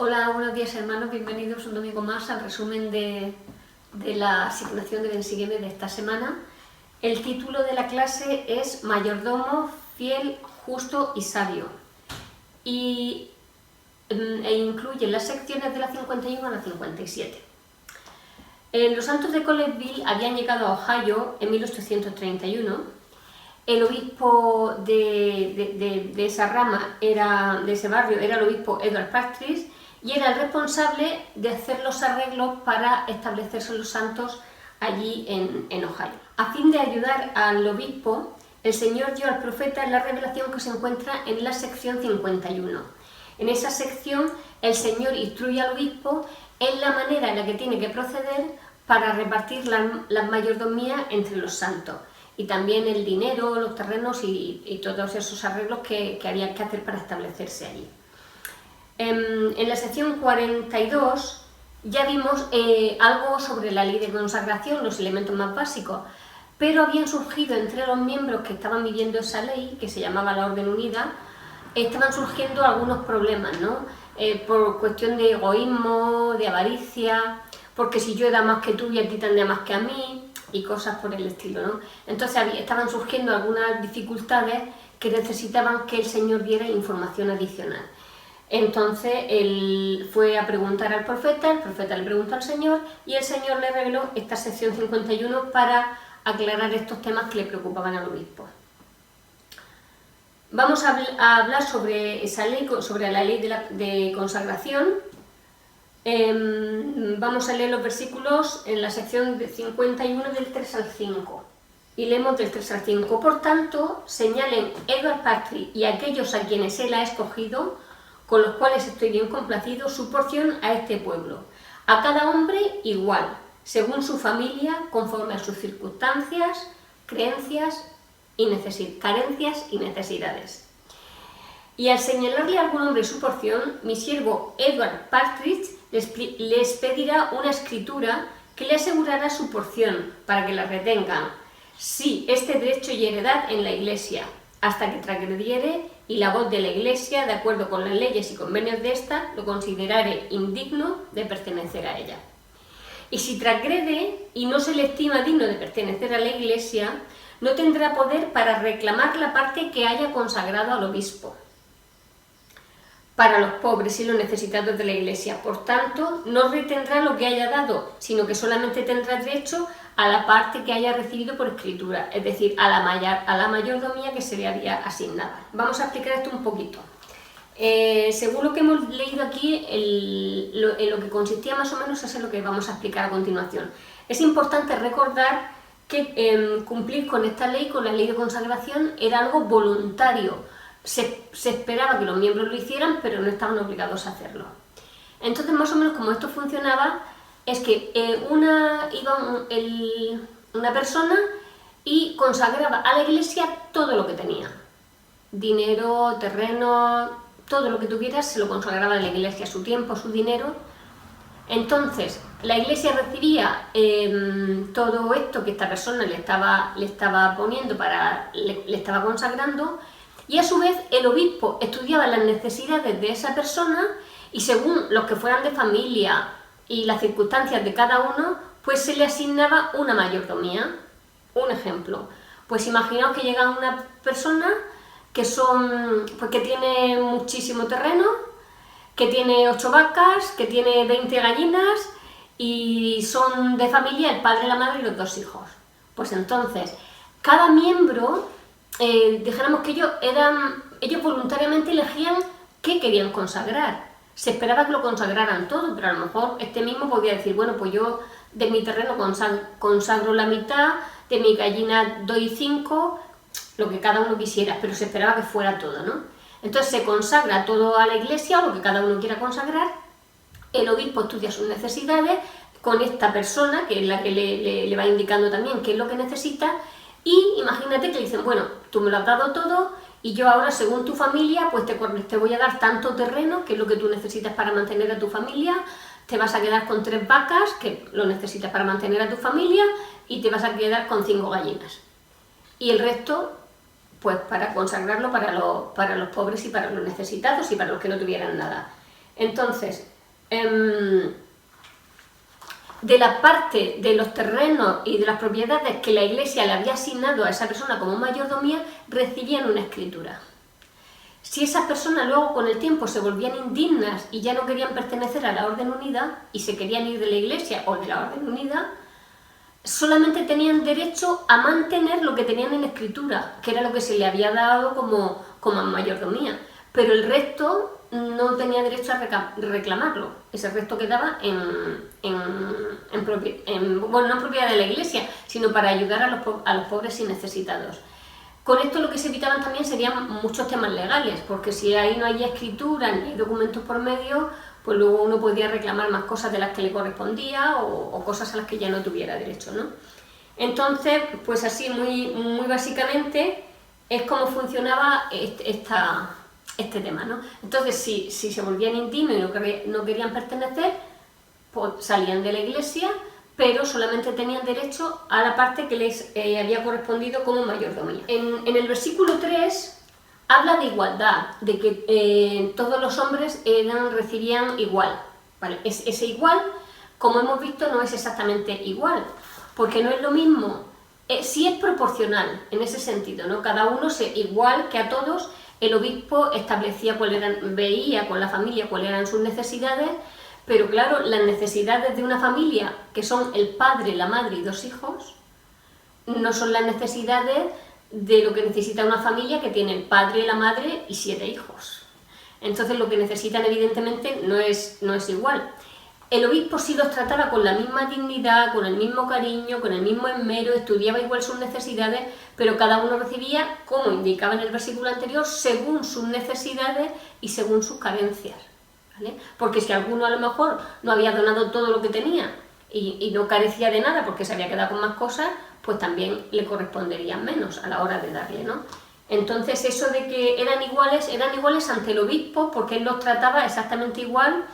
Hola, buenos días hermanos, bienvenidos un domingo más al resumen de la asignación de Bensigueme de esta semana. El título de la clase es Mayordomo, fiel, justo y sabio e incluye las secciones de la 51 a la 57. Los santos de Collettville habían llegado a Ohio en 1831. El obispo de esa rama, de ese barrio, era el obispo Edward Partridge, y era el responsable de hacer los arreglos para establecerse los santos allí en Ohio. A fin de ayudar al obispo, el Señor dio al profeta la revelación que se encuentra en la sección 51. En esa sección, el Señor instruye al obispo en la manera en la que tiene que proceder para repartir las mayordomías entre los santos, y también el dinero, los terrenos y todos esos arreglos que había que hacer para establecerse allí. En la sección 42 ya vimos algo sobre la ley de consagración, los elementos más básicos, pero habían surgido entre los miembros que estaban viviendo esa ley, que se llamaba la Orden Unida, estaban surgiendo algunos problemas, ¿no? Por cuestión de egoísmo, de avaricia, porque si yo he dado más que tú y a ti te han dado más que a mí, y cosas por el estilo, ¿no? Entonces estaban surgiendo algunas dificultades que necesitaban que el Señor diera información adicional. Entonces él fue a preguntar al profeta, el profeta le preguntó al Señor y el Señor le reveló esta sección 51 para aclarar estos temas que le preocupaban al obispo. Vamos a hablar sobre esa ley, sobre la ley de consagración. Vamos a leer los versículos en la sección de 51 del 3 al 5 y leemos del 3 al 5. Por tanto, señalen Edward Partridge y aquellos a quienes él ha escogido, con los cuales estoy bien complacido, su porción a este pueblo, a cada hombre igual, según su familia, conforme a sus circunstancias, carencias y necesidades. Y al señalarle a algún hombre su porción, mi siervo Edward Partridge les pedirá una escritura que le asegurará su porción para que la retengan. Sí, este derecho y heredad en la Iglesia, hasta que transgrediere y la voz de la Iglesia, de acuerdo con las leyes y convenios de ésta, lo considerare indigno de pertenecer a ella. Y si transgrede y no se le estima digno de pertenecer a la Iglesia, no tendrá poder para reclamar la parte que haya consagrado al obispo para los pobres y los necesitados de la Iglesia. Por tanto, no retendrá lo que haya dado, sino que solamente tendrá derecho a la parte que haya recibido por escritura, es decir, a la mayordomía que se le había asignada. Vamos a explicar esto un poquito. Según lo que hemos leído aquí, en lo que consistía más o menos es en lo que vamos a explicar a continuación. Es importante recordar que cumplir con esta ley, con la ley de consagración, era algo voluntario. Se esperaba que los miembros lo hicieran, pero no estaban obligados a hacerlo. Entonces, más o menos como esto funcionaba, es que iba una persona y consagraba a la Iglesia todo lo que tenía. Dinero, terreno, todo lo que tuviera se lo consagraba a la Iglesia, su tiempo, su dinero. Entonces, la Iglesia recibía todo esto que esta persona le estaba poniendo, le estaba consagrando, y a su vez el obispo estudiaba las necesidades de esa persona y según los que fueran de familia y las circunstancias de cada uno, pues se le asignaba una mayordomía. Un ejemplo, pues imaginaos que llega una persona que tiene muchísimo terreno, que tiene 8 vacas, que tiene 20 gallinas y son de familia el padre, la madre y los 2 hijos. Pues entonces, cada miembro, dijéramos que ellos voluntariamente elegían qué querían consagrar. Se esperaba que lo consagraran todo, pero a lo mejor este mismo podía decir, bueno, pues yo de mi terreno consagro la mitad, de mi gallina doy 5, lo que cada uno quisiera, pero se esperaba que fuera todo, ¿no? Entonces se consagra todo a la Iglesia, o lo que cada uno quiera consagrar, el obispo estudia sus necesidades con esta persona, que es la que le va indicando también qué es lo que necesita, y imagínate que le dicen, bueno, tú me lo has dado todo, y yo ahora, según tu familia, pues te voy a dar tanto terreno, que es lo que tú necesitas para mantener a tu familia, te vas a quedar con 3 vacas, que lo necesitas para mantener a tu familia, y te vas a quedar con 5 gallinas. Y el resto, pues para consagrarlo para los pobres y para los necesitados y para los que no tuvieran nada. Entonces, de la parte de los terrenos y de las propiedades que la Iglesia le había asignado a esa persona como mayordomía, recibían una escritura. Si esas personas luego con el tiempo se volvían indignas y ya no querían pertenecer a la Orden Unida y se querían ir de la Iglesia o de la Orden Unida, solamente tenían derecho a mantener lo que tenían en escritura, que era lo que se le había dado como mayordomía, pero el resto no tenía derecho a reclamarlo. Ese resto quedaba bueno, no en propiedad de la Iglesia, sino para ayudar a los pobres y necesitados. Con esto lo que se evitaban también serían muchos temas legales, porque si ahí no hay escritura ni hay documentos por medio, pues luego uno podía reclamar más cosas de las que le correspondía o cosas a las que ya no tuviera derecho, ¿no? Entonces, pues así muy básicamente es como funcionaba este tema, ¿no? Entonces, si se volvían indignos y no querían pertenecer, pues salían de la Iglesia, pero solamente tenían derecho a la parte que les había correspondido como mayordomía. En el versículo 3 habla de igualdad, de que todos los hombres recibían igual, ¿vale? Ese igual, como hemos visto, no es exactamente igual, porque no es lo mismo, sí es proporcional en ese sentido, ¿no? Cada uno igual que a todos, el obispo establecía veía con la familia cuáles eran sus necesidades, pero claro, las necesidades de una familia, que son el padre, la madre y 2 hijos, no son las necesidades de lo que necesita una familia que tiene el padre, la madre y 7 hijos. Entonces lo que necesitan evidentemente no es igual. El obispo sí los trataba con la misma dignidad, con el mismo cariño, con el mismo esmero, estudiaba igual sus necesidades, pero cada uno recibía, como indicaba en el versículo anterior, según sus necesidades y según sus carencias, ¿vale? Porque si alguno a lo mejor no había donado todo lo que tenía y no carecía de nada porque se había quedado con más cosas, pues también le corresponderían menos a la hora de darle, ¿no? Entonces eso de que eran iguales ante el obispo porque él los trataba exactamente igual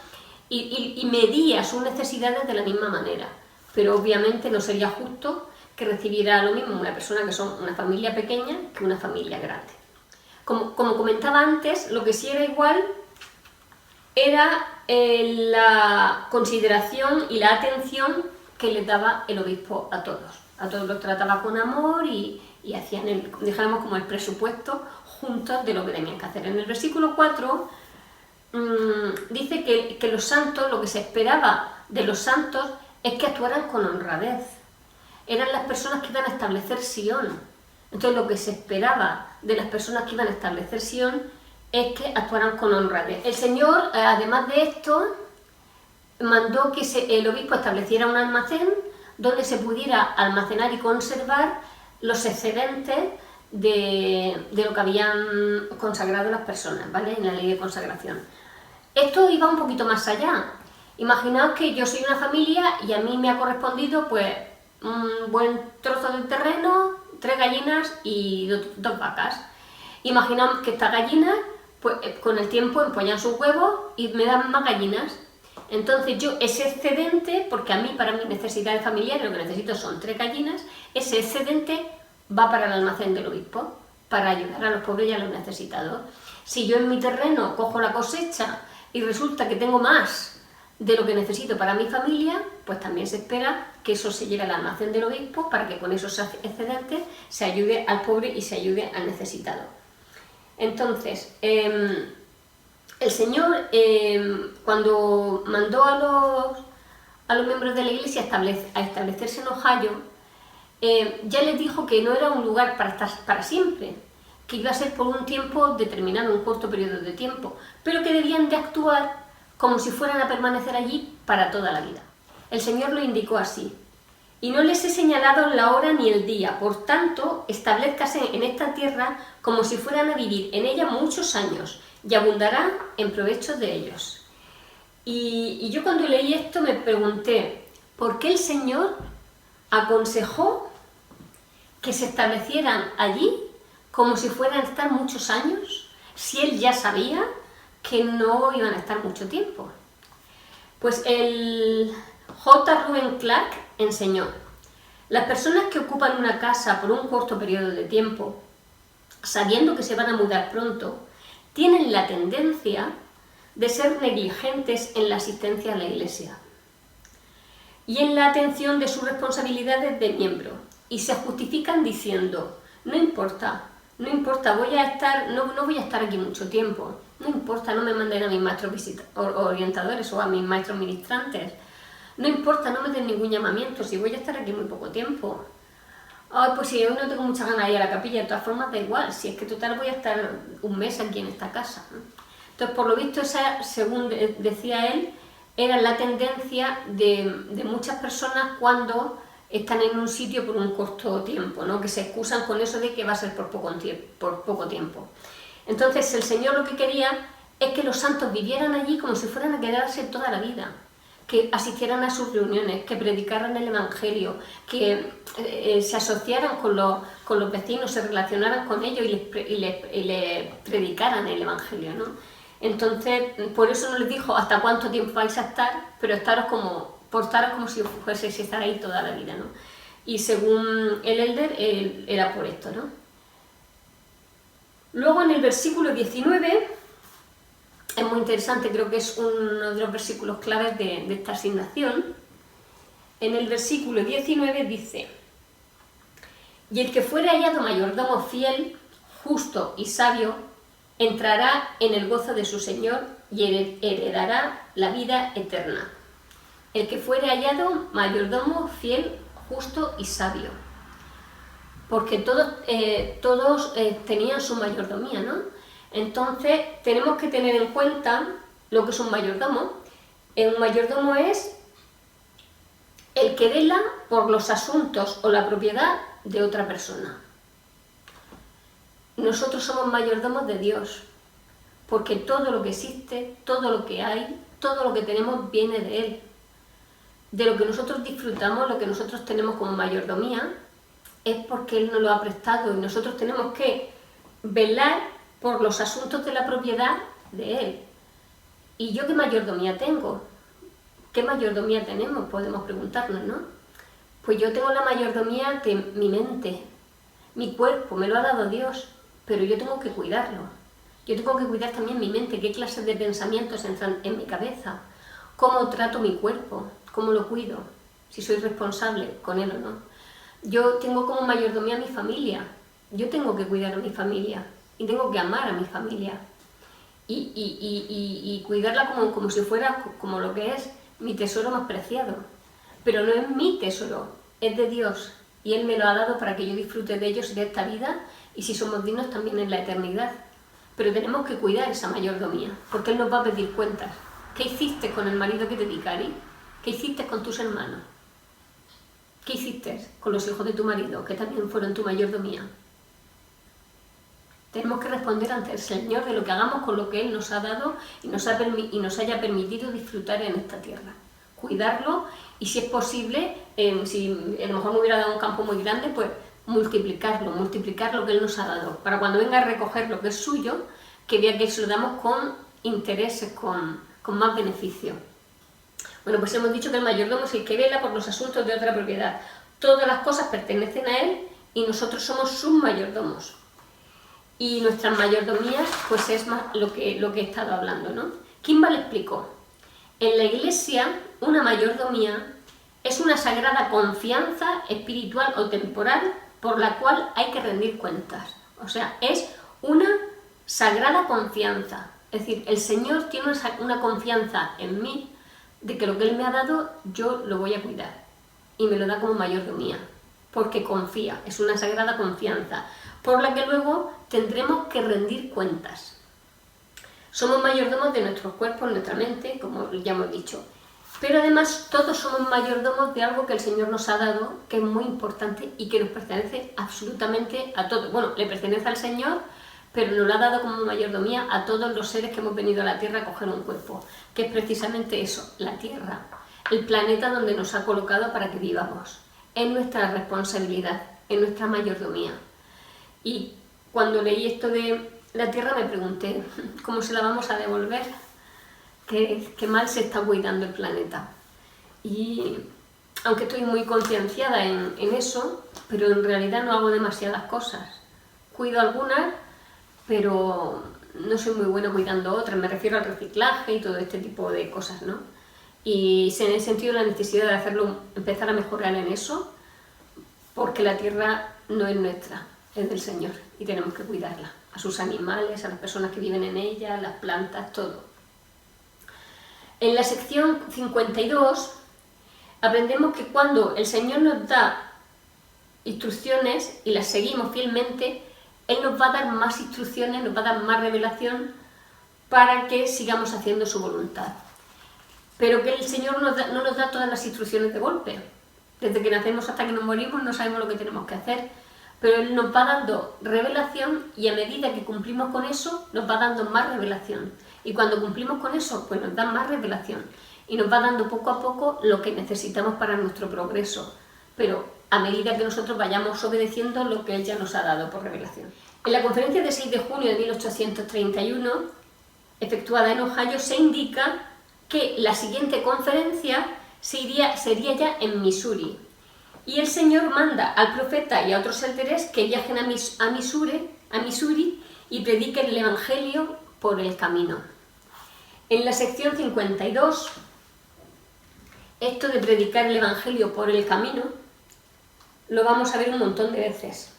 y medía sus necesidades de la misma manera, pero obviamente no sería justo que recibiera lo mismo una persona que son una familia pequeña que una familia grande. Como comentaba antes, lo que sí era igual era la consideración y la atención que le daba el obispo a todos. A todos los trataba con amor y hacían, dijéramos, como el presupuesto juntos de lo que tenían que hacer. En el versículo 4 dice que los santos, lo que se esperaba de los santos es que actuaran con honradez. Eran las personas que iban a establecer Sion. Entonces lo que se esperaba de las personas que iban a establecer Sion es que actuaran con honradez. El Señor, además de esto, mandó que el obispo estableciera un almacén donde se pudiera almacenar y conservar los excedentes de lo que habían consagrado las personas, ¿vale? En la ley de consagración. Esto iba un poquito más allá. Imaginaos que yo soy una familia y a mí me ha correspondido pues un buen trozo de terreno, 3 gallinas y 2 vacas. Imaginaos que estas gallinas pues, con el tiempo empollan sus huevos y me dan más gallinas. Entonces yo ese excedente, porque a mí para mis necesidades familiares lo que necesito son 3 gallinas, ese excedente va para el almacén del obispo, para ayudar a los pobres y a los necesitados. Si yo en mi terreno cojo la cosecha y resulta que tengo más de lo que necesito para mi familia, pues también se espera que eso se lleve al almacén del obispo para que con esos excedentes se ayude al pobre y se ayude al necesitado. Entonces, el Señor, cuando mandó a los miembros de la Iglesia a establecerse en Ohio, ya les dijo que no era un lugar para estar para siempre, que iba a ser por un tiempo determinado, un corto periodo de tiempo, pero que debían de actuar como si fueran a permanecer allí para toda la vida. El Señor lo indicó así: y no les he señalado la hora ni el día, por tanto, establezcase en esta tierra como si fueran a vivir en ella muchos años, y abundarán en provecho de ellos. Y yo cuando leí esto me pregunté, ¿por qué el Señor aconsejó que se establecieran allí como si fueran a estar muchos años, si Él ya sabía que no iban a estar mucho tiempo? Pues el J. Reuben Clark enseñó: las personas que ocupan una casa por un corto periodo de tiempo, sabiendo que se van a mudar pronto, tienen la tendencia de ser negligentes en la asistencia a la iglesia y en la atención de sus responsabilidades de miembro, y se justifican diciendo: no importa, voy a estar, no voy a estar aquí mucho tiempo, no importa, no me manden a mis maestros orientadores o a mis maestros ministrantes, no importa, no me den ningún llamamiento, si voy a estar aquí muy poco tiempo. Ay, pues si hoy no tengo muchas ganas de ir a la capilla, de todas formas da igual, si es que total voy a estar un mes aquí en esta casa, ¿no? Entonces, por lo visto, esa, según decía él, era la tendencia de muchas personas cuando están en un sitio por un corto tiempo, ¿no? Que se excusan con eso de que va a ser por poco tiempo. Entonces, el Señor lo que quería es que los santos vivieran allí como si fueran a quedarse toda la vida, que asistieran a sus reuniones, que predicaran el Evangelio, que se asociaran con los vecinos, se relacionaran con ellos y les predicaran el Evangelio, ¿no? Entonces, por eso no les dijo hasta cuánto tiempo vais a estar, pero portaros como si fueseis a estar ahí toda la vida, ¿no? Y según el Elder, era por esto, ¿no? Luego en el versículo 19, es muy interesante, creo que es uno de los versículos claves de esta asignación. En el versículo 19 dice: y el que fuere hallado mayordomo fiel, justo y sabio, entrará en el gozo de su Señor y heredará la vida eterna. El que fuere hallado mayordomo fiel, justo y sabio. Porque todos tenían su mayordomía, ¿no? Entonces tenemos que tener en cuenta lo que es un mayordomo. Un mayordomo es el que vela por los asuntos o la propiedad de otra persona. Nosotros somos mayordomos de Dios, porque todo lo que existe, todo lo que hay, todo lo que tenemos viene de Él. De lo que nosotros disfrutamos, lo que nosotros tenemos como mayordomía, es porque Él nos lo ha prestado y nosotros tenemos que velar por los asuntos de la propiedad de Él. ¿Y yo qué mayordomía tengo? ¿Qué mayordomía tenemos? Podemos preguntarnos, ¿no? Pues yo tengo la mayordomía de mi mente, mi cuerpo, me lo ha dado Dios, pero yo tengo que cuidarlo. Yo tengo que cuidar también mi mente, qué clases de pensamientos entran en mi cabeza, cómo trato mi cuerpo, cómo lo cuido, si soy responsable con él o no. Yo tengo como mayordomía a mi familia, yo tengo que cuidar a mi familia y tengo que amar a mi familia y cuidarla como si fuera como lo que es mi tesoro más preciado. Pero no es mi tesoro, es de Dios y Él me lo ha dado para que yo disfrute de ellos de esta vida y si somos dignos también en la eternidad. Pero tenemos que cuidar esa mayordomía, porque Él nos va a pedir cuentas. ¿Qué hiciste con el marido que te di, Cari? ¿Qué hiciste con tus hermanos? ¿Qué hiciste con los hijos de tu marido, que también fueron tu mayordomía? Tenemos que responder ante el Señor de lo que hagamos con lo que Él nos ha dado y nos haya permitido disfrutar en esta tierra. Cuidarlo y si es posible, si a lo mejor me hubiera dado un campo muy grande, pues multiplicar lo que Él nos ha dado. Para cuando venga a recoger lo que es suyo, que vea que se lo damos con intereses, con más beneficio. Bueno, pues hemos dicho que el mayordomo es el que vela por los asuntos de otra propiedad. Todas las cosas pertenecen a Él y nosotros somos sus mayordomos. Y nuestras mayordomías, pues es más lo que he estado hablando, ¿no? Kimball explicó: en la Iglesia, una mayordomía es una sagrada confianza espiritual o temporal por la cual hay que rendir cuentas. O sea, es una sagrada confianza. Es decir, el Señor tiene una confianza en mí de que lo que Él me ha dado yo lo voy a cuidar. Y me lo da como mayordomía, porque confía, es una sagrada confianza, por la que luego tendremos que rendir cuentas. Somos mayordomos de nuestros cuerpos, nuestra mente, como ya hemos dicho. Pero además todos somos mayordomos de algo que el Señor nos ha dado, que es muy importante y que nos pertenece absolutamente a todos. Bueno, le pertenece al Señor, pero nos lo ha dado como mayordomía a todos los seres que hemos venido a la Tierra a coger un cuerpo, que es precisamente eso, la Tierra, el planeta donde nos ha colocado para que vivamos. Es nuestra responsabilidad, es nuestra mayordomía. Y cuando leí esto de la Tierra me pregunté, ¿cómo se la vamos a devolver? Qué mal se está cuidando el planeta. Y aunque estoy muy concienciada en eso, pero en realidad no hago demasiadas cosas. Cuido algunas, pero no soy muy buena cuidando otras, me refiero al reciclaje y todo este tipo de cosas, ¿no? Y en ese sentido la necesidad de hacerlo, empezar a mejorar en eso, porque la tierra no es nuestra, es del Señor y tenemos que cuidarla, a sus animales, a las personas que viven en ella, las plantas, todo. En la sección 52 aprendemos que cuando el Señor nos da instrucciones y las seguimos fielmente, Él nos va a dar más instrucciones, nos va a dar más revelación para que sigamos haciendo su voluntad. Pero que el Señor no nos da todas las instrucciones de golpe. Desde que nacemos hasta que nos morimos no sabemos lo que tenemos que hacer, pero Él nos va dando revelación y a medida que cumplimos con eso, nos va dando más revelación. Y cuando cumplimos con eso, pues nos da más revelación. Y nos va dando poco a poco lo que necesitamos para nuestro progreso. Pero a medida que nosotros vayamos obedeciendo lo que Él ya nos ha dado por revelación. En la conferencia de 6 de junio de 1831, efectuada en Ohio, se indica que la siguiente conferencia sería ya en Missouri. Y el Señor manda al profeta y a otros élderes que viajen a Missouri y prediquen el Evangelio por el camino. En la sección 52, esto de predicar el Evangelio por el camino, lo vamos a ver un montón de veces.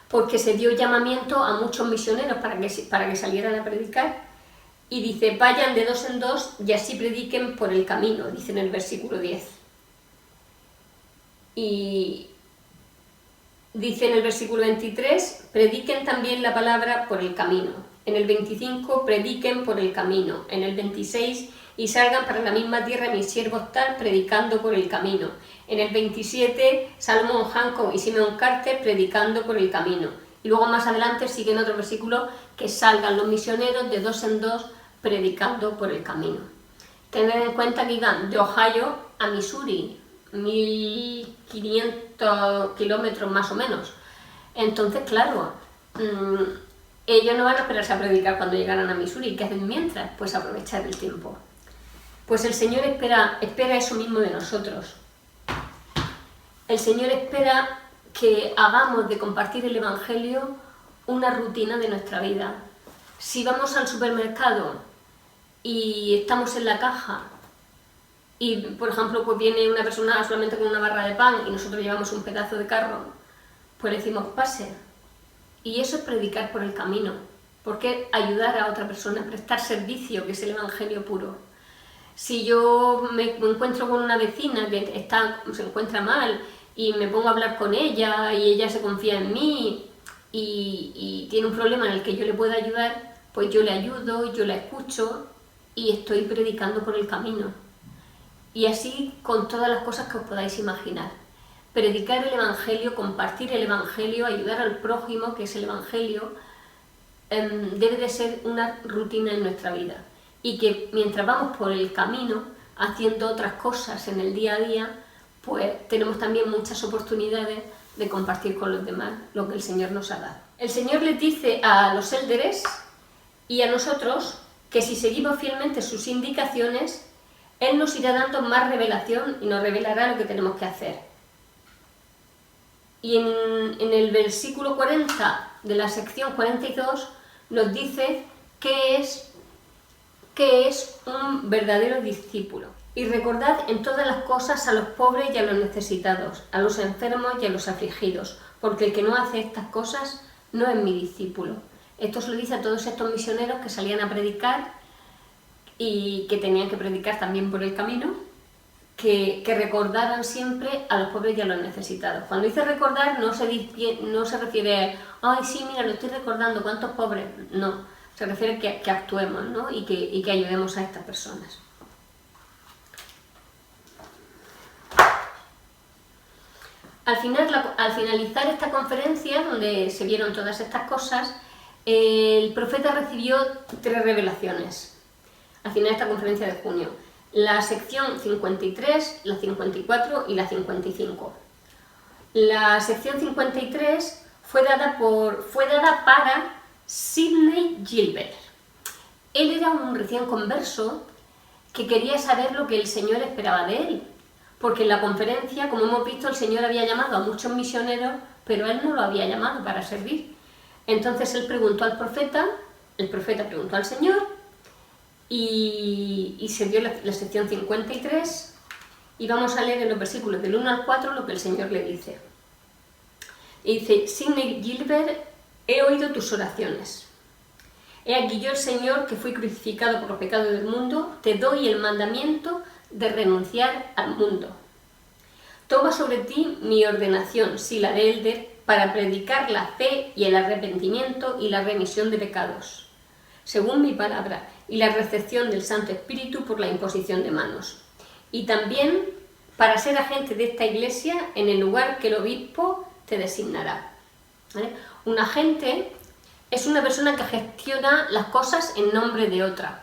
Porque se dio llamamiento a muchos misioneros para que salieran a predicar. Y dice, vayan de 2 en 2 y así prediquen por el camino, dice en el versículo 10. Y dice en el versículo 23, prediquen también la palabra por el camino. En el 25, prediquen por el camino. En el 26, y salgan para la misma tierra mis siervos tal, predicando por el camino. En el 27, Salomón Hancock y Simeon Carter, predicando por el camino. Y luego más adelante siguen otros versículos que salgan los misioneros de 2 en 2, predicando por el camino. Tened en cuenta que iban de Ohio a Missouri, 1500 kilómetros más o menos. Entonces, claro, ellos no van a esperarse a predicar cuando llegaran a Missouri. ¿Qué hacen mientras? Pues aprovechar el tiempo. Pues el Señor espera eso mismo de nosotros. El Señor espera que hagamos de compartir el Evangelio una rutina de nuestra vida. Si vamos al supermercado y estamos en la caja y, por ejemplo, pues viene una persona solamente con una barra de pan y nosotros llevamos un pedazo de carro, pues le decimos pase. Y eso es predicar por el camino, porque ayudar a otra persona, prestar servicio, que es el Evangelio puro. Si yo me encuentro con una vecina que se encuentra mal y me pongo a hablar con ella y ella se confía en mí y tiene un problema en el que yo le puedo ayudar, pues yo le ayudo, yo la escucho y estoy predicando por el camino. Y así con todas las cosas que os podáis imaginar. Predicar el Evangelio, compartir el Evangelio, ayudar al prójimo, que es el Evangelio, debe de ser una rutina en nuestra vida. Y que mientras vamos por el camino, haciendo otras cosas en el día a día, pues tenemos también muchas oportunidades de compartir con los demás lo que el Señor nos ha dado. El Señor les dice a los élderes y a nosotros que si seguimos fielmente sus indicaciones, Él nos irá dando más revelación y nos revelará lo que tenemos que hacer. Y en el versículo 40 de la sección 42 nos dice qué es un verdadero discípulo. Y recordad en todas las cosas a los pobres y a los necesitados, a los enfermos y a los afligidos, porque el que no hace estas cosas no es mi discípulo. Esto se lo dice a todos estos misioneros que salían a predicar y que tenían que predicar también por el camino, que recordaran siempre a los pobres y a los necesitados. Cuando dice recordar no se refiere a, ay sí, mira, lo estoy recordando, ¿cuántos pobres? No, se refiere a que actuemos, ¿no? y que ayudemos a estas personas. Al finalizar esta conferencia, donde se vieron todas estas cosas, el profeta recibió 3 revelaciones al final de esta conferencia de junio. La sección 53, la 54 y la 55. La sección 53 fue dada para Sidney Gilbert. Él era un recién converso que quería saber lo que el Señor esperaba de él. Porque en la conferencia, como hemos visto, el Señor había llamado a muchos misioneros, pero Él no lo había llamado para servir. Entonces él preguntó al profeta, el profeta preguntó al Señor y se dio la sección 53 y vamos a leer en los versículos del 1 al 4 lo que el Señor le dice. Y dice: Sidney Gilbert, he oído tus oraciones. He aquí yo, el Señor, que fui crucificado por los pecados del mundo, te doy el mandamiento de renunciar al mundo. Toma sobre ti mi ordenación, sí, la de Elder, para predicar la fe y el arrepentimiento y la remisión de pecados, según mi palabra, y la recepción del Santo Espíritu por la imposición de manos. Y también para ser agente de esta iglesia en el lugar que el obispo te designará. ¿Vale? Un agente es una persona que gestiona las cosas en nombre de otra.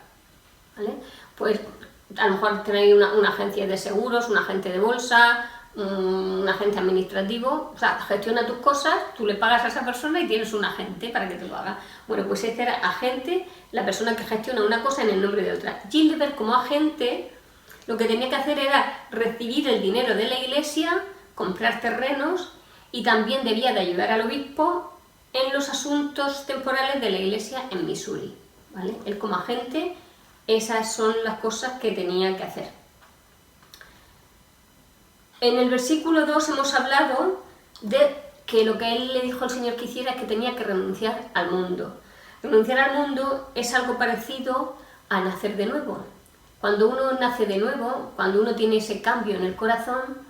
¿Vale? Pues a lo mejor tenéis una agencia de seguros, un agente de bolsa, un agente administrativo, o sea, gestiona tus cosas, tú le pagas a esa persona y tienes un agente para que te lo haga. Bueno, pues este era agente, la persona que gestiona una cosa en el nombre de otra. Gilbert, como agente, lo que tenía que hacer era recibir el dinero de la iglesia, comprar terrenos y también debía de ayudar al obispo en los asuntos temporales de la iglesia en Missouri. ¿Vale? Él como agente, esas son las cosas que tenía que hacer. En el versículo 2 hemos hablado de que lo que él le dijo al Señor que hiciera es que tenía que renunciar al mundo. Renunciar al mundo es algo parecido a nacer de nuevo. Cuando uno nace de nuevo, cuando uno tiene ese cambio en el corazón,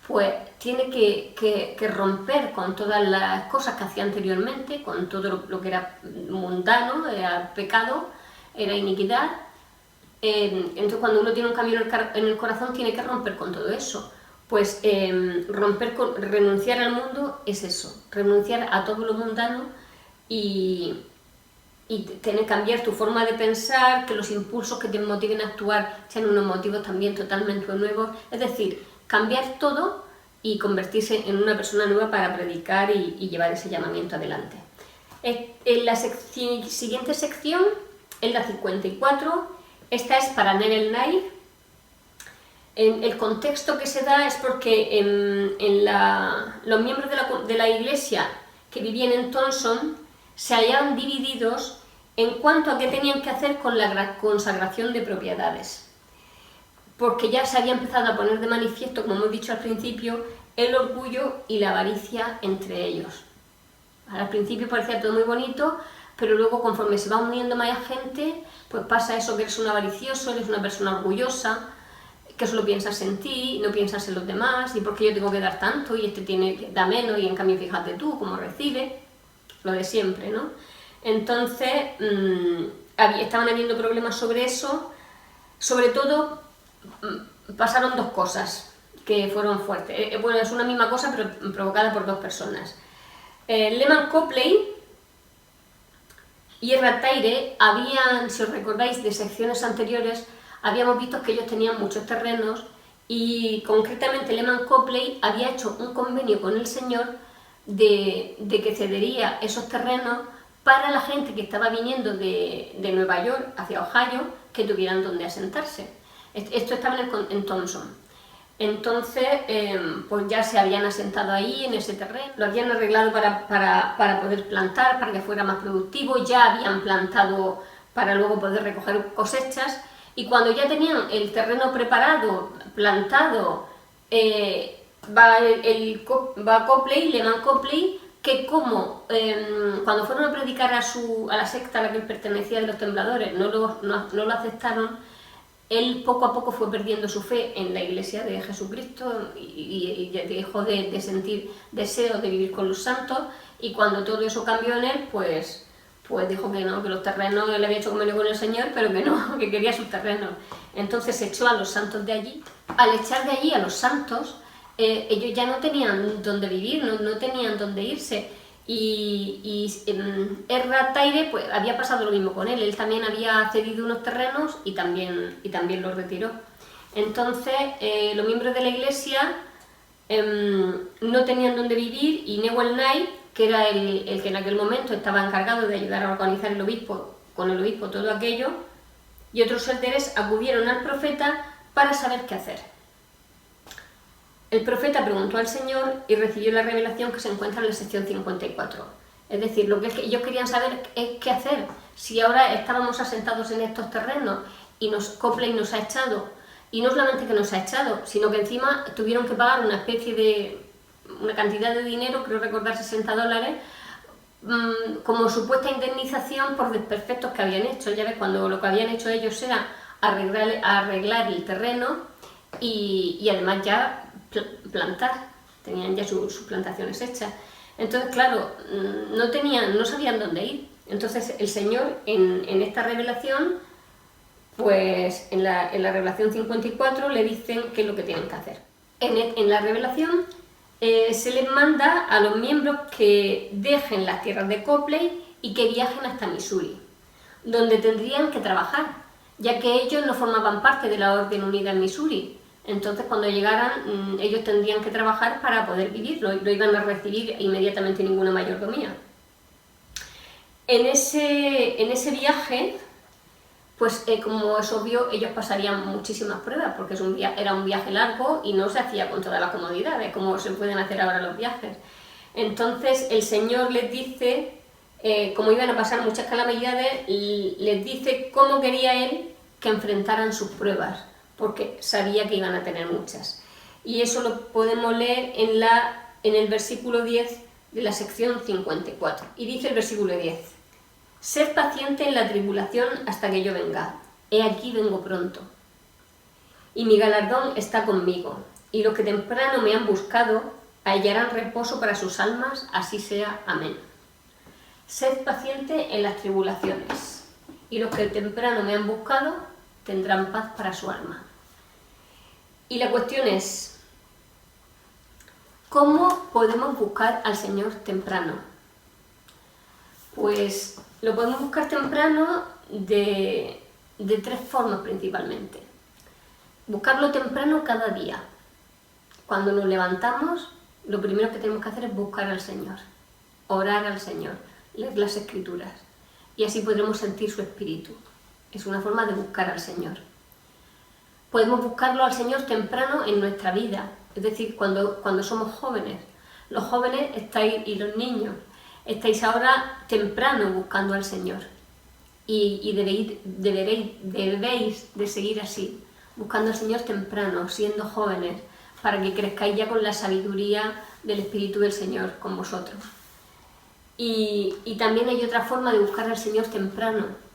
pues tiene que romper con todas las cosas que hacía anteriormente, con todo lo que era mundano, era pecado, era iniquidad. Entonces cuando uno tiene un cambio en el corazón tiene que romper con todo eso. Pues renunciar al mundo es eso, renunciar a todo lo mundano y tener que cambiar tu forma de pensar, que los impulsos que te motiven a actuar sean unos motivos también totalmente nuevos, es decir, cambiar todo y convertirse en una persona nueva para predicar y llevar ese llamamiento adelante. En la siguiente sección, en la 54, esta es para Neville Knight. El contexto que se da es porque los miembros de la iglesia que vivían en Thompson se hallaban divididos en cuanto a qué tenían que hacer con la consagración de propiedades. Porque ya se había empezado a poner de manifiesto, como hemos dicho al principio, el orgullo y la avaricia entre ellos. Al principio parecía todo muy bonito, pero luego conforme se va uniendo más gente, pues pasa eso, que eres un avaricioso, eres una persona orgullosa, que solo piensas en ti, no piensas en los demás, y porque yo tengo que dar tanto y este da menos y en cambio fíjate tú cómo recibe, lo de siempre, ¿no? Entonces estaban habiendo problemas sobre eso, sobre todo pasaron dos cosas que fueron fuertes, bueno, es una misma cosa pero provocada por dos personas. Lehman Copley y Erra Tyre habían, si os recordáis de secciones anteriores, habíamos visto que ellos tenían muchos terrenos y concretamente Lehman Copley había hecho un convenio con el Señor de que cedería esos terrenos para la gente que estaba viniendo de Nueva York hacia Ohio, que tuvieran donde asentarse. Esto estaba en Thompson. Entonces, pues ya se habían asentado ahí en ese terreno, lo habían arreglado para poder plantar, para que fuera más productivo, ya habían plantado para luego poder recoger cosechas. Y cuando ya tenían el terreno preparado, plantado, va Copley, Lehman Copley, que como cuando fueron a predicar a la secta a la que él pertenecía de los tembladores, no lo aceptaron, él poco a poco fue perdiendo su fe en la iglesia de Jesucristo y dejó de sentir deseo de vivir con los santos, y cuando todo eso cambió en él, pues dijo que no, que los terrenos, él había hecho convenio con el Señor, pero que no, que quería sus terrenos. Entonces echó a los santos de allí. Al echar de allí a los santos, ellos ya no tenían dónde vivir, no tenían dónde irse. Y Erra Tyre, pues había pasado lo mismo con él también había cedido unos terrenos y también los retiró. Entonces los miembros de la iglesia no tenían dónde vivir, y Neville Knight, que era el que en aquel momento estaba encargado de ayudar a organizar con el obispo todo aquello, y otros élderes acudieron al profeta para saber qué hacer. El profeta preguntó al Señor y recibió la revelación que se encuentra en la sección 54. Es decir, lo que ellos querían saber es qué hacer. Si ahora estábamos asentados en estos terrenos y Copley nos ha echado, y no solamente que nos ha echado, sino que encima tuvieron que pagar una cantidad de dinero, creo recordar $60, como supuesta indemnización por desperfectos que habían hecho. Ya ves, cuando lo que habían hecho ellos era arreglar el terreno y además ya plantar, tenían ya sus plantaciones hechas. Entonces, claro, no sabían dónde ir. Entonces el Señor en esta revelación, pues en la revelación 54 le dicen qué es lo que tienen que hacer. En la revelación se les manda a los miembros que dejen las tierras de Copley y que viajen hasta Missouri, donde tendrían que trabajar, ya que ellos no formaban parte de la Orden Unida en Missouri. Entonces, cuando llegaran, ellos tendrían que trabajar para poder vivir, no iban a recibir inmediatamente ninguna mayordomía. En ese viaje, pues como es obvio, ellos pasarían muchísimas pruebas, porque era un viaje largo y no se hacía con toda la comodidad, como se pueden hacer ahora los viajes. Entonces, el Señor les dice, como iban a pasar muchas calamidades, les dice cómo quería Él que enfrentaran sus pruebas, porque sabía que iban a tener muchas. Y eso lo podemos leer en el versículo 10 de la sección 54. Y dice el versículo 10: «Sed paciente en la tribulación hasta que yo venga. He aquí vengo pronto. Y mi galardón está conmigo, y los que temprano me han buscado hallarán reposo para sus almas, así sea. Amén». Sed paciente en las tribulaciones, y los que temprano me han buscado tendrán paz para su alma. Y la cuestión es, ¿cómo podemos buscar al Señor temprano? Pues lo podemos buscar temprano de 3 formas principalmente. Buscarlo temprano cada día. Cuando nos levantamos, lo primero que tenemos que hacer es buscar al Señor, orar al Señor, leer las Escrituras, y así podremos sentir su Espíritu. Es una forma de buscar al Señor. Podemos buscarlo al Señor temprano en nuestra vida, es decir, cuando somos jóvenes. Los jóvenes y los niños estáis ahora temprano buscando al Señor, y debéis de seguir así, buscando al Señor temprano, siendo jóvenes, para que crezcáis ya con la sabiduría del Espíritu del Señor con vosotros. Y también hay otra forma de buscar al Señor temprano,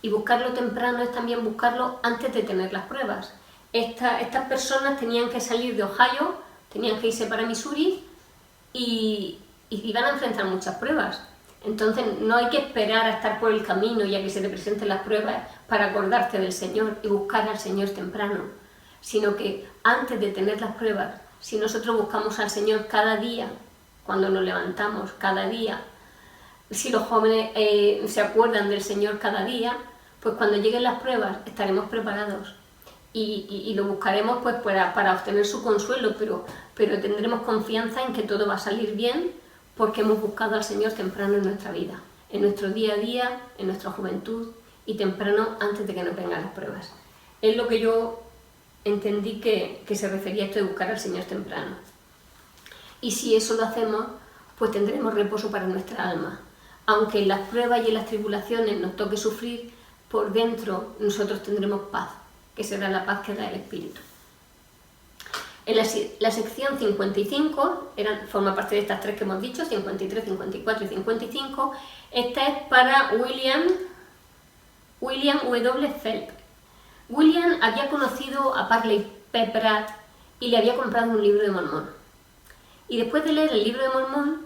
y buscarlo temprano es también buscarlo antes de tener las pruebas. Estas personas tenían que salir de Ohio, tenían que irse para Missouri y van a enfrentar muchas pruebas. Entonces no hay que esperar a estar por el camino y a que se te presenten las pruebas para acordarte del Señor y buscar al Señor temprano, sino que antes de tener las pruebas, si nosotros buscamos al Señor cada día, cuando nos levantamos, cada día, si los jóvenes se acuerdan del Señor cada día, pues cuando lleguen las pruebas estaremos preparados y lo buscaremos pues para obtener su consuelo, pero tendremos confianza en que todo va a salir bien porque hemos buscado al Señor temprano en nuestra vida, en nuestro día a día, en nuestra juventud y temprano antes de que nos vengan las pruebas. Es lo que yo entendí que se refería a esto de buscar al Señor temprano. Y si eso lo hacemos, pues tendremos reposo para nuestra alma. Aunque en las pruebas y en las tribulaciones nos toque sufrir, por dentro nosotros tendremos paz, que será la paz que da el Espíritu. En la sección 55, forma parte de estas 3 que hemos dicho, 53, 54 y 55, esta es para William W. Phelps. William había conocido a Parley P. Pratt y le había comprado un libro de Mormón. Y después de leer el libro de Mormón,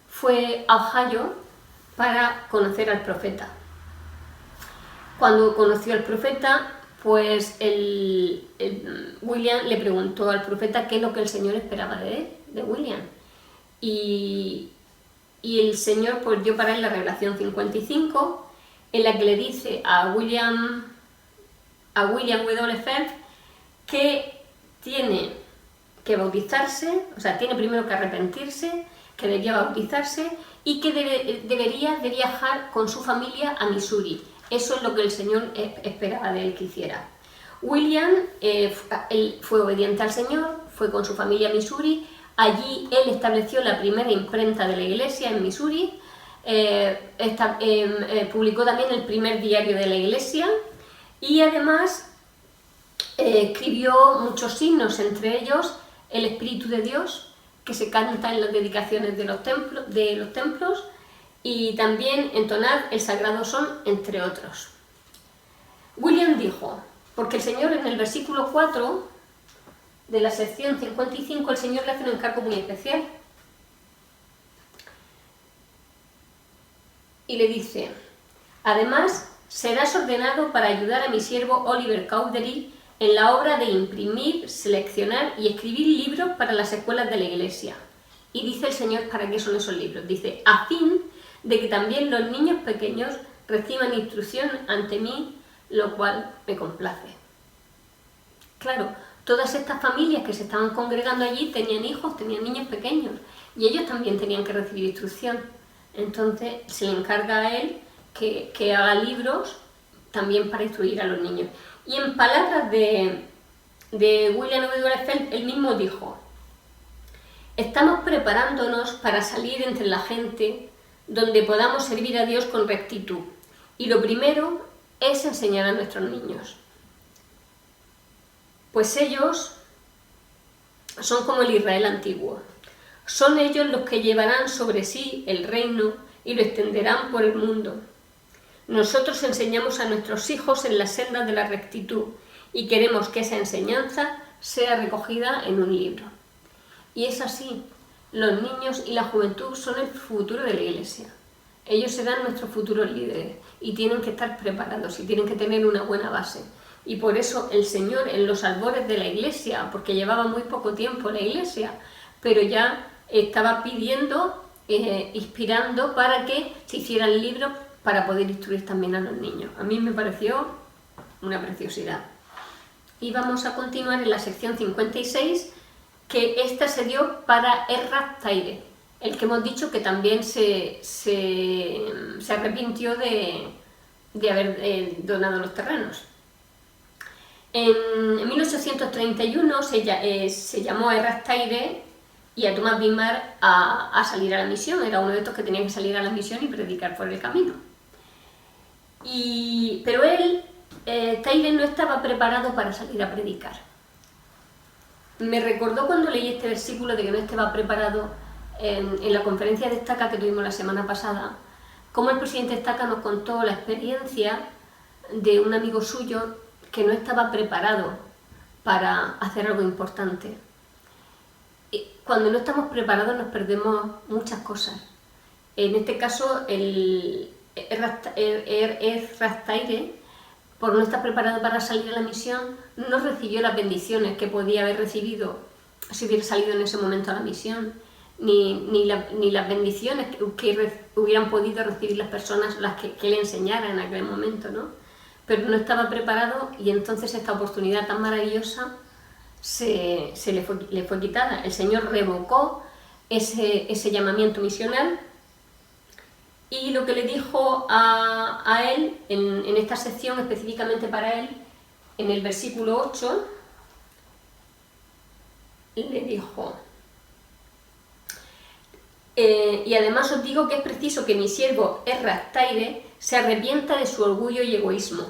fue a Ohio para conocer al profeta. Cuando conoció al profeta, pues William le preguntó al profeta qué es lo que el Señor esperaba de él, de William. Y el Señor pues dio para él la revelación 55, en la que le dice a William W. Phelps que tiene que bautizarse, o sea, tiene primero que arrepentirse, que debería bautizarse y que debería de viajar con su familia a Missouri. Eso es lo que el Señor esperaba de él que hiciera. William él fue obediente al Señor, fue con su familia a Missouri. Allí él estableció la primera imprenta de la iglesia en Missouri. publicó también el primer diario de la Iglesia y además escribió muchos himnos, entre ellos el Espíritu de Dios, que se canta en las dedicaciones de los templos, y también entonad el Sagrado Son, entre otros. William dijo, porque el Señor en el versículo 4 de la sección 55, el Señor le hace un encargo muy especial. Y le dice, además, serás ordenado para ayudar a mi siervo Oliver Cowdery en la obra de imprimir, seleccionar y escribir libros para las escuelas de la Iglesia. Y dice el Señor, ¿para qué son esos libros? Dice, a fin de que también los niños pequeños reciban instrucción ante mí, lo cual me complace. Claro, todas estas familias que se estaban congregando allí tenían hijos, tenían niños pequeños, y ellos también tenían que recibir instrucción. Entonces se le encarga a él que haga libros también para instruir a los niños. Y en palabras de William W. Feld, él mismo dijo, estamos preparándonos para salir entre la gente donde podamos servir a Dios con rectitud. Y lo primero es enseñar a nuestros niños. Pues ellos son como el Israel antiguo. Son ellos los que llevarán sobre sí el reino y lo extenderán por el mundo. Nosotros enseñamos a nuestros hijos en las sendas de la rectitud y queremos que esa enseñanza sea recogida en un libro. Y es así, los niños y la juventud son el futuro de la Iglesia. Ellos serán nuestros futuros líderes y tienen que estar preparados y tienen que tener una buena base. Y por eso el Señor en los albores de la Iglesia, porque llevaba muy poco tiempo la Iglesia, pero ya estaba pidiendo, inspirando para que se hicieran libros para poder instruir también a los niños. A mí me pareció una preciosidad. Y vamos a continuar en la sección 56, que esta se dio para Errat Taire, el que hemos dicho que también se arrepintió de haber donado los terrenos. En 1831 se llamó a Errat Taire y a Thomas Bimar a salir a la misión. Era uno de estos que tenía que salir a la misión y predicar por el camino. Pero él, Taire, no estaba preparado para salir a predicar. Me recordó cuando leí este versículo de que no estaba preparado en la conferencia de Estaca que tuvimos la semana pasada, cómo el presidente Estaca nos contó la experiencia de un amigo suyo que no estaba preparado para hacer algo importante. Cuando no estamos preparados nos perdemos muchas cosas. En este caso, Errat Taire, por no estar preparado para salir a la misión, no recibió las bendiciones que podía haber recibido si hubiera salido en ese momento a la misión, ni las bendiciones que hubieran podido recibir las personas que le enseñaran en aquel momento, ¿no? Pero no estaba preparado y entonces esta oportunidad tan maravillosa le fue quitada. El Señor revocó ese llamamiento misional y lo que le dijo a él en esta sección específicamente para él, en el versículo 8, le dijo: y además os digo que es preciso que mi siervo Errat Taire se arrepienta de su orgullo y egoísmo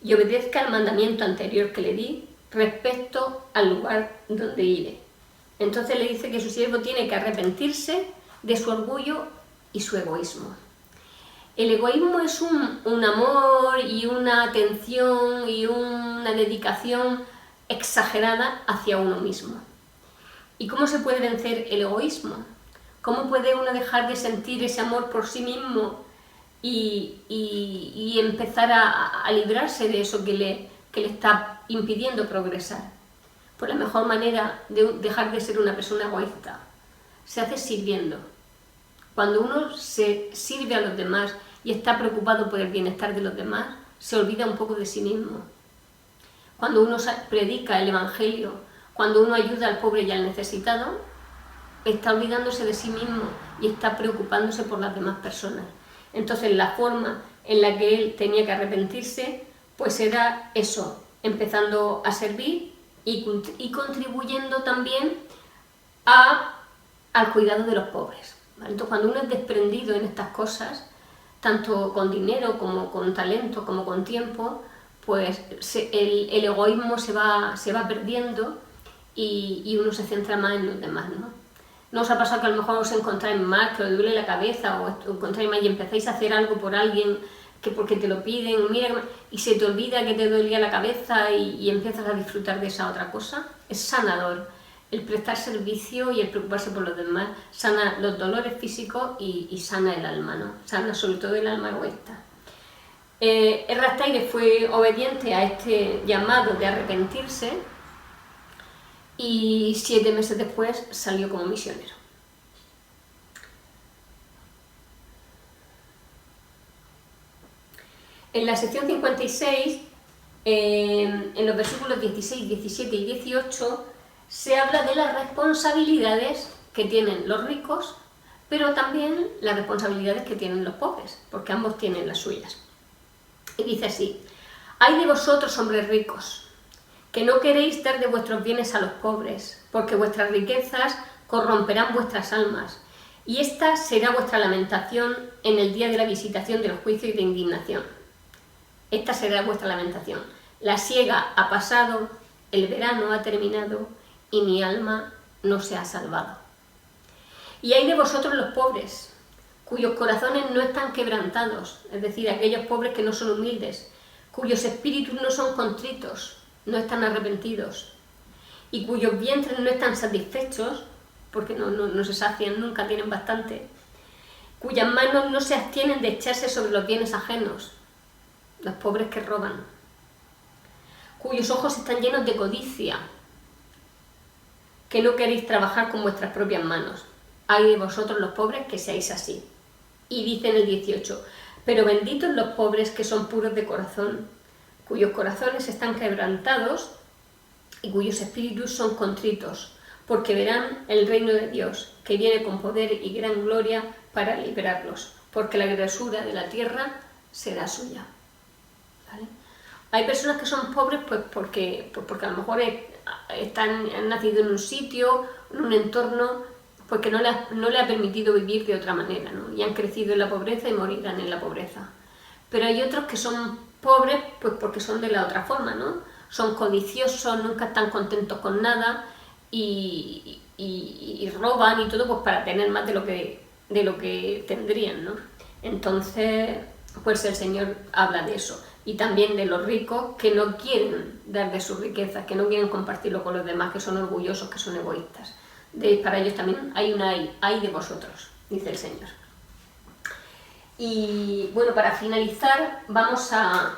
y obedezca al mandamiento anterior que le di respecto al lugar donde iré. Entonces le dice que su siervo tiene que arrepentirse de su orgullo y su egoísmo. El egoísmo es un amor y una atención y una dedicación exagerada hacia uno mismo. ¿Y cómo se puede vencer el egoísmo? ¿Cómo puede uno dejar de sentir ese amor por sí mismo y empezar a librarse de eso que le está impidiendo progresar? Pues la mejor manera de dejar de ser una persona egoísta se hace sirviendo. Cuando uno se sirve a los demás y está preocupado por el bienestar de los demás, se olvida un poco de sí mismo. Cuando uno predica el Evangelio, cuando uno ayuda al pobre y al necesitado, está olvidándose de sí mismo y está preocupándose por las demás personas. Entonces la forma en la que él tenía que arrepentirse, pues era eso, empezando a servir y contribuyendo también al cuidado de los pobres. ¿vale? Entonces, cuando uno es desprendido en estas cosas, tanto con dinero como con talento, como con tiempo, pues el egoísmo se va perdiendo y uno se centra más en los demás, ¿no? ¿No os ha pasado que a lo mejor os encontráis mal, que os duele la cabeza, o os encontráis mal y empezáis a hacer algo por alguien que porque te lo piden, mira, y se te olvida que te dolía la cabeza y empiezas a disfrutar de esa otra cosa? Es sanador. El prestar servicio y el preocuparse por los demás sana los dolores físicos y sana el alma, ¿no? Sana sobre todo el alma egoísta. Errázuriz fue obediente a este llamado de arrepentirse y 7 meses después salió como misionero. En la sección 56, en los versículos 16, 17 y 18, se habla de las responsabilidades que tienen los ricos, pero también las responsabilidades que tienen los pobres, porque ambos tienen las suyas. Y dice así: «Ay de vosotros, hombres ricos, que no queréis dar de vuestros bienes a los pobres, porque vuestras riquezas corromperán vuestras almas, y esta será vuestra lamentación en el día de la visitación del juicio y de indignación». Esta será vuestra lamentación. La siega ha pasado, el verano ha terminado, y mi alma no se ha salvado. Y hay de vosotros los pobres, cuyos corazones no están quebrantados, es decir, aquellos pobres que no son humildes, cuyos espíritus no son contritos, no están arrepentidos, y cuyos vientres no están satisfechos, porque no se sacian, nunca tienen bastante, cuyas manos no se abstienen de echarse sobre los bienes ajenos, los pobres que roban, cuyos ojos están llenos de codicia, que no queréis trabajar con vuestras propias manos. Ay de vosotros los pobres que seáis así. Y dice en el 18: «Pero benditos los pobres que son puros de corazón, cuyos corazones están quebrantados y cuyos espíritus son contritos, porque verán el reino de Dios, que viene con poder y gran gloria para librarlos, porque la grosura de la tierra será suya». ¿Vale? Hay personas que son pobres pues porque a lo mejor han nacido en un sitio, en un entorno pues que no le ha permitido vivir de otra manera, ¿no? Y han crecido en la pobreza y morirán en la pobreza. Pero hay otros que son pobres pues porque son de la otra forma, ¿no? Son codiciosos, nunca están contentos con nada y roban y todo pues para tener más de lo que tendrían, ¿no? Entonces, pues el Señor habla de eso. Y también de los ricos que no quieren dar de sus riquezas, que no quieren compartirlo con los demás, que son orgullosos, que son egoístas. Para ellos también hay una ay de vosotros, dice el Señor. Y bueno, para finalizar vamos a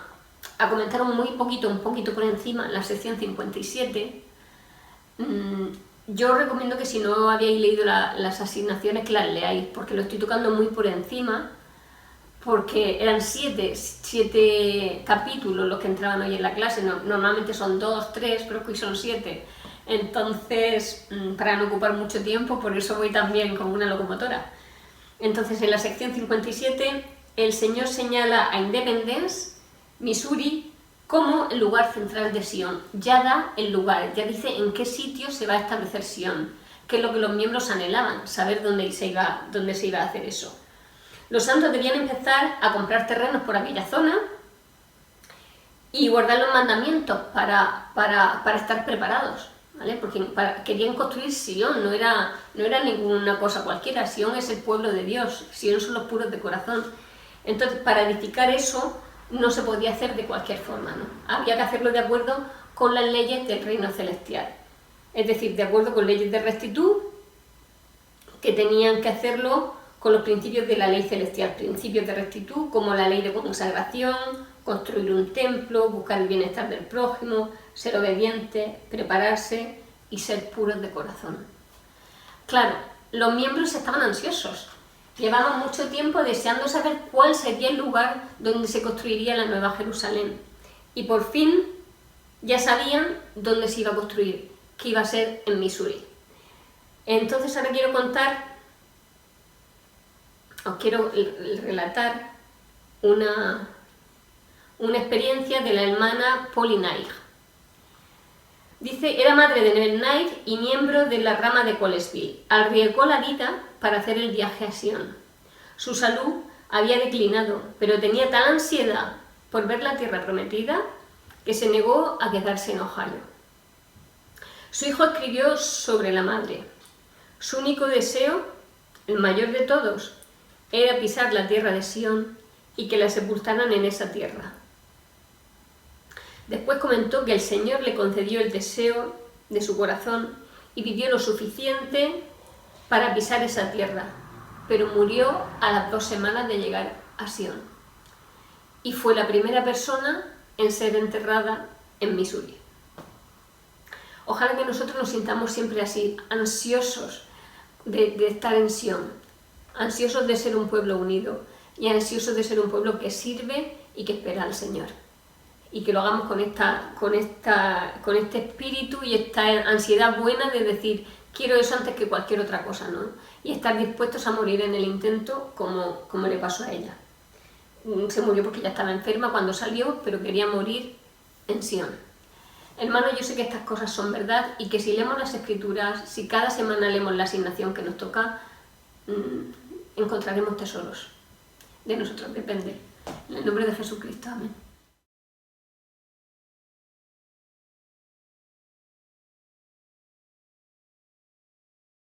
comentar un poquito por encima la sección 57. Yo os recomiendo que si no habéis leído las asignaciones que las leáis, porque lo estoy tocando muy por encima, porque eran 7 capítulos los que entraban hoy en la clase. Normalmente son 2, 3, pero hoy son 7. Entonces, para no ocupar mucho tiempo, por eso voy también como una locomotora. Entonces, en la sección 57, el Señor señala a Independence, Missouri, como el lugar central de Sion. Ya da el lugar, ya dice en qué sitio se va a establecer Sion, que es lo que los miembros anhelaban, saber dónde se iba a hacer eso. Los santos debían empezar a comprar terrenos por aquella zona y guardar los mandamientos para estar preparados, ¿vale? Porque querían construir Sion, no era ninguna cosa cualquiera. Sion es el pueblo de Dios, Sion son los puros de corazón. Entonces, para edificar eso no se podía hacer de cualquier forma, ¿no? Había que hacerlo de acuerdo con las leyes del reino celestial, es decir, de acuerdo con leyes de rectitud, que tenían que hacerlo con los principios de la ley celestial, principios de rectitud como la ley de consagración, construir un templo, buscar el bienestar del prójimo, ser obediente, prepararse y ser puros de corazón. Claro, los miembros estaban ansiosos, llevaban mucho tiempo deseando saber cuál sería el lugar donde se construiría la Nueva Jerusalén, y por fin ya sabían dónde se iba a construir, que iba a ser en Missouri. Entonces ahora os quiero relatar una experiencia de la hermana Pauline Naig. Dice, era madre de Nell Knight y miembro de la rama de Colesville. Arriesgó la vida para hacer el viaje a Sion. Su salud había declinado, pero tenía tal ansiedad por ver la tierra prometida que se negó a quedarse en Ohio. Su hijo escribió sobre la madre. Su único deseo, el mayor de todos, era pisar la tierra de Sion y que la sepultaran en esa tierra. Después comentó que el Señor le concedió el deseo de su corazón y vivió lo suficiente para pisar esa tierra, pero murió a las 2 semanas de llegar a Sion. Y fue la primera persona en ser enterrada en Missouri. Ojalá que nosotros nos sintamos siempre así, ansiosos de estar en Sion, ansiosos de ser un pueblo unido y ansiosos de ser un pueblo que sirve y que espera al Señor. Y que lo hagamos con este espíritu y esta ansiedad buena de decir, quiero eso antes que cualquier otra cosa, ¿no? Y estar dispuestos a morir en el intento como le pasó a ella. Se murió porque ya estaba enferma cuando salió, pero quería morir en Sion. Hermano, yo sé que estas cosas son verdad y que si leemos las Escrituras, si cada semana leemos la asignación que nos toca, encontraremos tesoros. De nosotros depende. En el nombre de Jesucristo, amén.